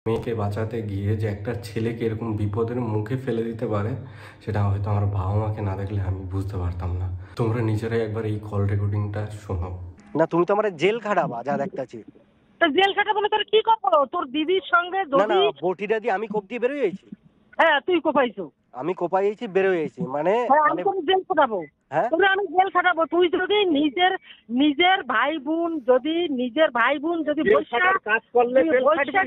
মেয়েকে বাঁচাতে গিয়ে যে একটা ছেলেকে এরকম বিপদের মুখে ফেলে দিতে পারে, সেটা হয়তো আমার বাবা মাকে না দেখলে আমি বুঝতে পারতাম না। তোমরা নিজেরাই একবার এই কল রেকর্ডিংটা শোনো। না তুমি তো আমার জেল খাটাবা যা দেখতেছি। তো জেল খাটাবো না তোর কি করবো? তোর দিদির সঙ্গে না না, যদি বটিটা দিয়ে আমি কোপ দিয়ে বেরোয় যাইছি। হ্যাঁ তুই কোপাইছো। আমি কোপাই যাইছি, বেরোয় যাইছি মানে হ্যাঁ আমি মানে তোর জেল খাটাবো। হ্যাঁ তোরে আমি জেল খাটাবো। তুই যদি নিজের ভাই বোন যদি কাজ করলে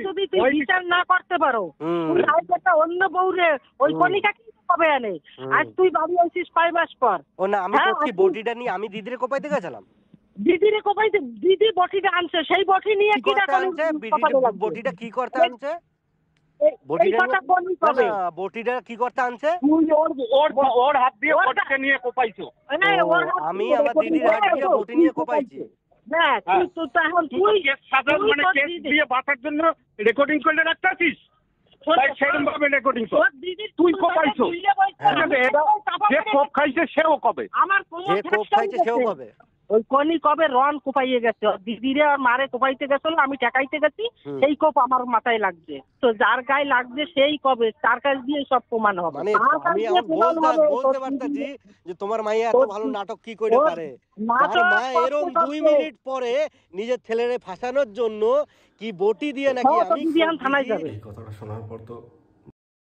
যদি তুই বিচার না করতে পারো, তুই আজ একটা অন্য বউরে ওই কণিকা কি হবে আনে? আজ তুই বাড়ি আসিস 5 মাস পর। ও না, আমি করছি বটিটা নিয়ে আমি দিদিরে কোপাইতে গেছিলাম। দিদিরে কোপাইতে দিদি বটিটা আনছে, সেই বটি নিয়ে কি করতে আনছে? বটিটা কি করতে আনছে? বটিটা কি করতে আনছে? ওর হাত দিয়ে বটিটা নিয়ে কোপাইছো। আমি আমার দিদির হাত দিয়ে বটি নিয়ে কোপাইছি। না তুই তো এখন তুই সাধারণ মানে কেস দিয়ে বাঁচার জন্য রেকর্ডিং করে রাখতেছিস, সেরকম ভাবে রেকর্ডিং কর। তুই কোপাইছো, যে কোপ খাইছে সেও কবে। আমার যে কোপ খাইছে সেও কবে। ওই কনি কবে রন কোপাইয়ে গেছে, দিদিরে আর মারে কোপাইতে গেছিল, আমি ঠেকাইতে গেছি, সেই কোপ আমার মাথায় লাগছে। তো যার গায়ে লাগছে সেই কবে তার কাছ দিয়ে সব প্রমাণ হবে। মানে আমি বলতে পারতাছি যে তোমার মাইয়া এত ভালো নাটক কি করে পারে। তার মা এরকম 2 মিনিট পরে নিজের ছেলেরে ফাঁসানোর জন্য কি বটি দিয়ে নাকি আমি থানায় যাবে। এই কথাটা শোনার পর তো